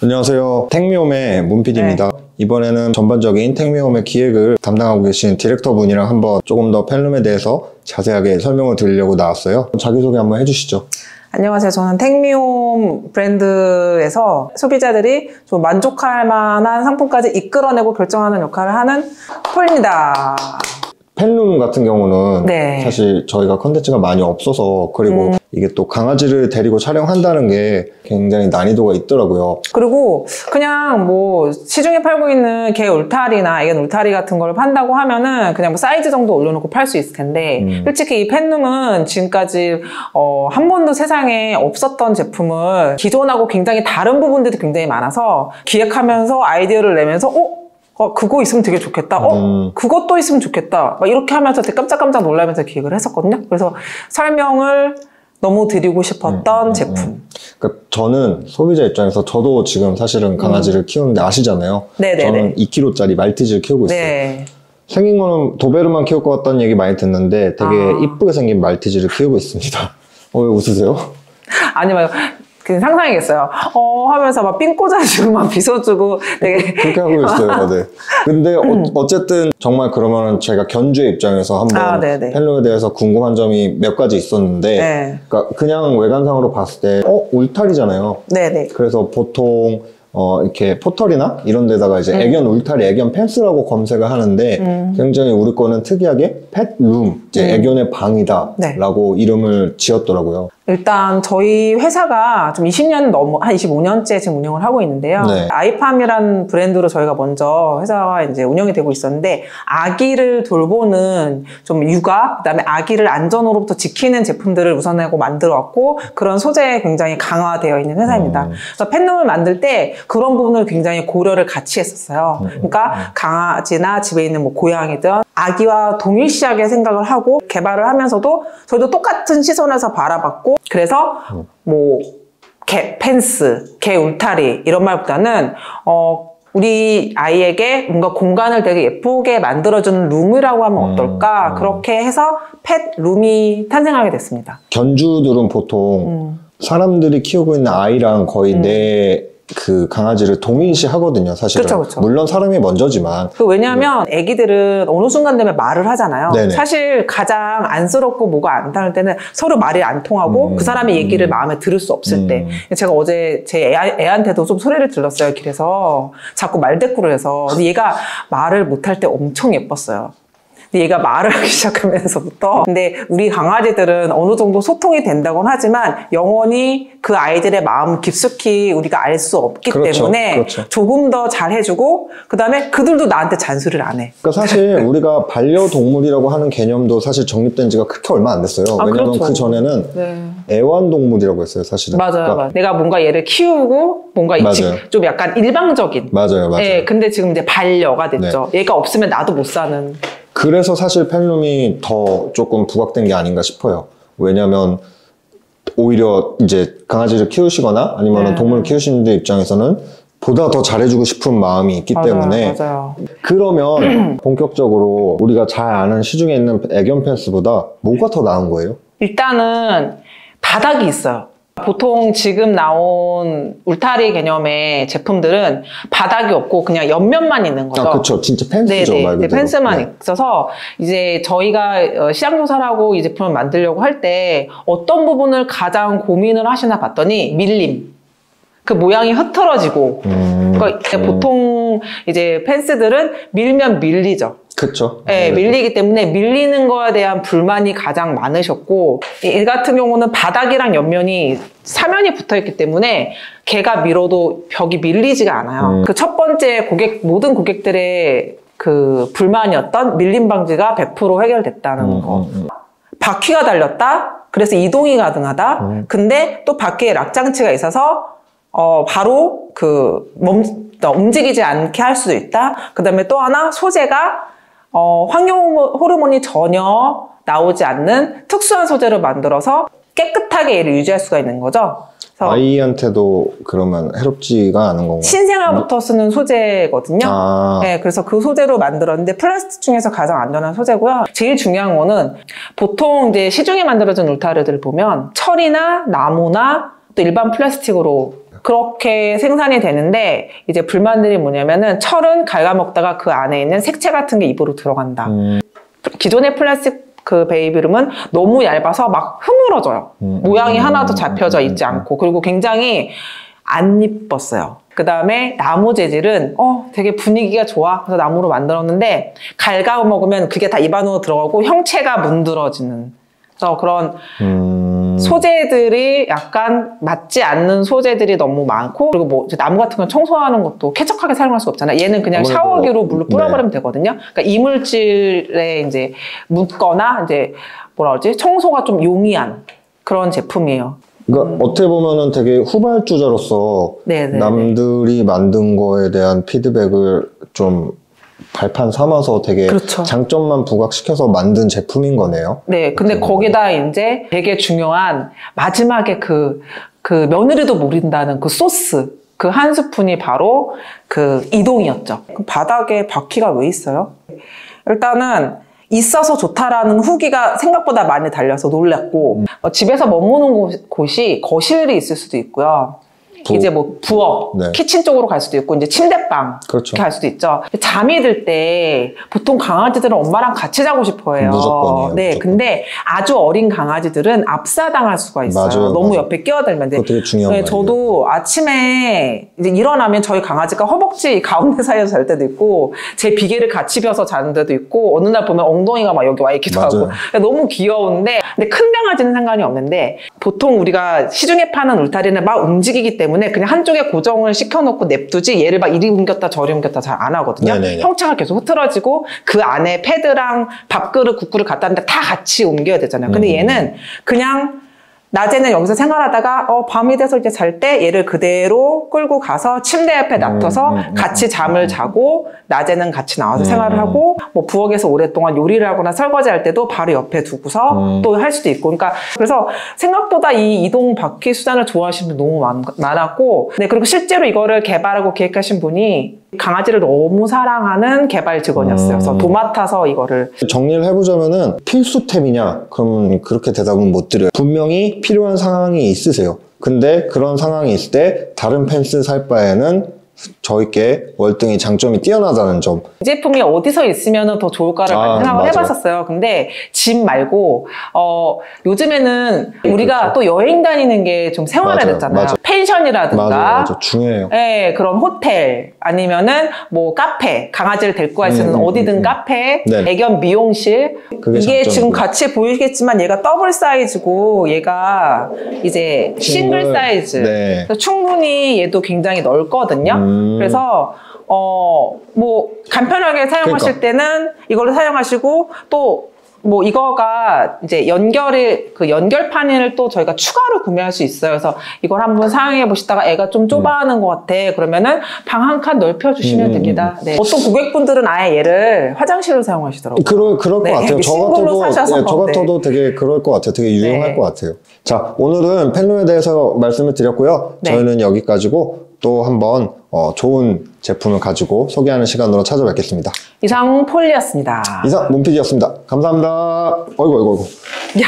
안녕하세요. 택미홈의 문PD입니다. 네. 이번에는 전반적인 택미홈의 기획을 담당하고 계신 디렉터 분이랑 한번 조금 더 팬룸에 대해서 자세하게 설명을 드리려고 나왔어요. 자기소개 한번 해주시죠. 안녕하세요. 저는 택미홈 브랜드에서 소비자들이 좀 만족할 만한 상품까지 이끌어내고 결정하는 역할을 하는 폴입니다. 팬룸 같은 경우는 네. 사실 저희가 컨텐츠가 많이 없어서, 그리고 이게 또 강아지를 데리고 촬영한다는 게 굉장히 난이도가 있더라고요. 그리고 그냥 뭐 시중에 팔고 있는 개 울타리나 애견 울타리 같은 걸 판다고 하면은 그냥 뭐 사이즈 정도 올려놓고 팔 수 있을 텐데 솔직히 이 팬룸은 지금까지 한 번도 세상에 없었던 제품을 기존하고 굉장히 다른 부분들이 굉장히 많아서 기획하면서 아이디어를 내면서 그거 있으면 되게 좋겠다. 그것도 있으면 좋겠다. 막 이렇게 하면서 되게 깜짝깜짝 놀라면서 기획을 했었거든요. 그래서 설명을 너무 드리고 싶었던 제품. 그러니까 저는 소비자 입장에서 저도 지금 사실은 강아지를 키우는데 아시잖아요. 네네네. 저는 2kg짜리 말티즈를 키우고 있어요. 네. 생긴 거는 도베르만 키울 것 같다는 얘기 많이 듣는데 되게 이쁘게 생긴 말티즈를 키우고 있습니다. 왜 웃으세요? 아니, 말고. 그냥 상상이겠어요. 하면서 막 삥 꽂아주고 막 빗어주고 되게. 그렇게 하고 있어요. 네. 근데 어쨌든 정말 그러면은 제가 견주의 입장에서 한번 팬룸에 대해서 궁금한 점이 몇 가지 있었는데, 네. 그러니까 그냥 외관상으로 봤을 때 울타리잖아요. 네네. 그래서 보통 이렇게 포털이나 이런 데다가 이제 애견 울타리, 애견 펜스라고 검색을 하는데 굉장히 우리 거는 특이하게 펫룸, 이제 애견의 방이다 라고 이름을 지었더라고요. 일단 저희 회사가 좀 20년 넘어 한 25년째 지금 운영을 하고 있는데요. 네. 아이팜이라는 브랜드로 저희가 먼저 회사가 이제 운영이 되고 있었는데, 아기를 돌보는 좀 육아, 그다음에 아기를 안전으로부터 지키는 제품들을 우선하고 만들어 왔고, 그런 소재에 굉장히 강화되어 있는 회사입니다. 그래서 팬룸을 만들 때 그런 부분을 굉장히 고려를 같이 했었어요. 그러니까 강아지나 집에 있는 뭐 고양이든 아기와 동일시하게 생각을 하고 개발을 하면서도 저희도 똑같은 시선에서 바라봤고, 그래서 뭐 개 펜스, 개 울타리 이런 말보다는 우리 아이에게 뭔가 공간을 되게 예쁘게 만들어주는 룸이라고 하면 어떨까? 그렇게 해서 펫룸이 탄생하게 됐습니다. 견주들은 보통 사람들이 키우고 있는 아이랑 거의 내 그 강아지를 동일시 하거든요, 사실은. 그쵸, 그쵸. 물론 사람이 먼저지만. 왜냐하면 애기들은 어느 순간 되면 말을 하잖아요. 네네. 사실 가장 안쓰럽고 뭐가 안 닿을 때는 서로 말이 안 통하고 그 사람의 얘기를 마음에 들을 수 없을 때. 제가 어제 제 애한테도 좀 소리를 들렸어요, 길에서. 자꾸 말대꾸를 해서. 근데 얘가 말을 못할 때 엄청 예뻤어요. 얘가 말을 하기 시작하면서부터. 근데 우리 강아지들은 어느 정도 소통이 된다고는 하지만 영원히 그 아이들의 마음을 깊숙이 우리가 알 수 없기 때문에 조금 더 잘해주고, 그 다음에 그들도 나한테 잔소리를 안 해. 그러니까 사실 우리가 반려동물이라고 하는 개념도 사실 정립된 지가 그렇게 얼마 안 됐어요. 왜냐면 그 전에는 애완동물이라고 했어요, 사실은. 맞아요. 그러니까 맞아요. 내가 뭔가 얘를 키우고 뭔가 좀 약간 일방적인. 맞아요. 네, 근데 지금 이제 반려가 됐죠. 얘가 없으면 나도 못 사는. 그래서 사실 팬룸이 더 조금 부각된 게 아닌가 싶어요. 왜냐면 오히려 이제 강아지를 키우시거나 아니면 동물을 키우시는 분들 입장에서는 보다 더 잘해주고 싶은 마음이 있기 때문에. 맞아요. 그러면 본격적으로 우리가 잘 아는 시중에 있는 애견 펜스보다 뭐가 더 나은 거예요? 일단은 바닥이 있어요. 보통 지금 나온 울타리 개념의 제품들은 바닥이 없고 그냥 옆면만 있는 거죠. 그렇죠. 진짜 펜스죠, 말 그대로. 펜스만 있어서 이제 저희가 시장 조사를 하고 이 제품을 만들려고 할 때 어떤 부분을 가장 고민을 하시나 봤더니 밀림. 그 모양이 흐트러지고. 그러니까 보통 이제 펜스들은 밀면 밀리죠. 그쵸. 네, 밀리기 때문에 밀리는 거에 대한 불만이 가장 많으셨고, 이 같은 경우는 바닥이랑 옆면이 사면이 붙어 있기 때문에 개가 밀어도 벽이 밀리지가 않아요. 그 첫 번째 모든 고객들의 그 불만이었던 밀림 방지가 100% 해결됐다는 거. 바퀴가 달렸다? 그래서 이동이 가능하다? 근데 또 바퀴에 락장치가 있어서 바로 움직이지 않게 할 수도 있다? 그 다음에 또 하나, 소재가 황용 호르몬이 전혀 나오지 않는 특수한 소재로 만들어서 깨끗하게 얘를 유지할 수가 있는 거죠. 아이한테도 그러면 해롭지가 않은 건가요? 신생아부터 쓰는 소재거든요. 네, 그래서 그 소재로 만들었는데 플라스틱 중에서 가장 안전한 소재고요. 제일 중요한 거는 보통 이제 시중에 만들어진 울타리들을 보면 철이나 나무나 또 일반 플라스틱으로 그렇게 생산이 되는데 이제 불만들이 뭐냐면은 철은 갉아먹다가 그 안에 있는 색채 같은 게 입으로 들어간다. 기존의 플라스틱 그 베이비룸은 너무 얇아서 막 흐물어져요. 모양이 하나도 잡혀져 있지 않고 그리고 굉장히 안 이뻤어요. 그 다음에 나무 재질은 되게 분위기가 좋아. 그래서 나무로 만들었는데 갉아 먹으면 그게 다 입 안으로 들어가고 형체가 문드러지는 그래서 그런 소재들이 약간 맞지 않는 소재들이 너무 많고 그리고 뭐 이제 나무 같은 건 청소하는 것도 쾌적하게 사용할 수 없잖아요. 얘는 그냥 샤워기로 물로 뿌려버리면 되거든요. 그러니까 이물질에 이제 묻거나 이제 뭐라 그러지? 청소가 좀 용이한 그런 제품이에요. 그러니까 어떻게 보면은 되게 후발주자로서 남들이 만든 거에 대한 피드백을 좀 발판 삼아서 되게 그렇죠. 장점만 부각시켜서 만든 제품인 거네요. 네, 근데 거기다 이제 되게 중요한 마지막에 그 며느리도 모른다는 그 소스 그 한 스푼이 바로 그 이동이었죠. 그 바닥에 바퀴가 왜 있어요? 일단은 있어서 좋다라는 후기가 생각보다 많이 달려서 놀랐고 집에서 머무는 곳이 거실이 있을 수도 있고요. 이제 뭐 부엌, 키친 쪽으로 갈 수도 있고 이제 침대방 이렇게 갈 수도 있죠. 잠이 들 때 보통 강아지들은 엄마랑 같이 자고 싶어 해요. 무조건이에요. 네, 무조건. 근데 아주 어린 강아지들은 압사당할 수가 있어요. 너무 옆에 끼어들면. 그거 되게 중요한 거예요. 저도 아침에 이제 일어나면 저희 강아지가 허벅지 가운데 사이에서 잘 때도 있고 제 비계를 같이 벼서 자는 데도 있고 어느 날 보면 엉덩이가 막 여기 와 있기도 하고 너무 귀여운데 근데 큰 강아지는 상관이 없는데 보통 우리가 시중에 파는 울타리는 막 움직이기 때문에 그냥 한쪽에 고정을 시켜놓고 냅두지 얘를 막 이리 옮겼다 저리 옮겼다 잘 안 하거든요. 형체가 계속 흐트러지고 그 안에 패드랑 밥그릇, 국그릇 갖다 놨는데 다 같이 옮겨야 되잖아요. 근데 얘는 그냥 낮에는 여기서 생활하다가 밤이 돼서 이제 잘 때 얘를 그대로 끌고 가서 침대 옆에 놔둬서 같이 잠을 자고 낮에는 같이 나와서 생활을 하고 뭐 부엌에서 오랫동안 요리를 하거나 설거지할 때도 바로 옆에 두고서 또 할 수도 있고 그러니까 그래서 생각보다 이 이동 바퀴 수단을 좋아하시는 분이 너무 많았고 네 그리고 실제로 이거를 개발하고 기획하신 분이 강아지를 너무 사랑하는 개발 직원이었어요. 그래서 도맡아서 이거를 정리를 해보자면은 필수템이냐? 그러면 그렇게 대답은 못 드려요. 분명히 필요한 상황이 있으세요. 근데 그런 상황이 있을 때 다른 펜스 살 바에는 저희께 월등히 장점이 뛰어나다는 점. 이 제품이 어디서 있으면 더 좋을까를 많이 생각을 해봤었어요. 근데 집 말고 요즘에는 우리가 또 여행 다니는 게 좀 생활화됐잖아요. 펜션이라든가 중요해요. 네, 그런 호텔 아니면은 뭐 카페 강아지를 데리고 갈 수 있는 어디든 카페 애견 미용실 이게 지금 같이 보이겠지만 얘가 더블 사이즈고 얘가 이제 싱글 사이즈 그래서 충분히 얘도 굉장히 넓거든요. 그래서 뭐 간편하게 사용하실 때는 이걸로 사용하시고 또 뭐 이거가 이제 그 연결판을 또 저희가 추가로 구매할 수 있어요. 그래서 이걸 한번 사용해 보시다가 애가 좀 좁아하는 것 같아. 그러면은 방 한 칸 넓혀 주시면 됩니다. 네. 어떤 고객분들은 아예 얘를 화장실로 사용하시더라고요. 그럴 것 같아요. 저 같아도 되게 그럴 것 같아요. 되게 유용할 것 같아요. 자, 오늘은 펜룸에 대해서 말씀을 드렸고요. 저희는 여기까지고 또 한번 좋은 제품을 가지고 소개하는 시간으로 찾아뵙겠습니다. 이상 폴리였습니다. 이상 문PD였습니다. 감사합니다. 어이구. 야.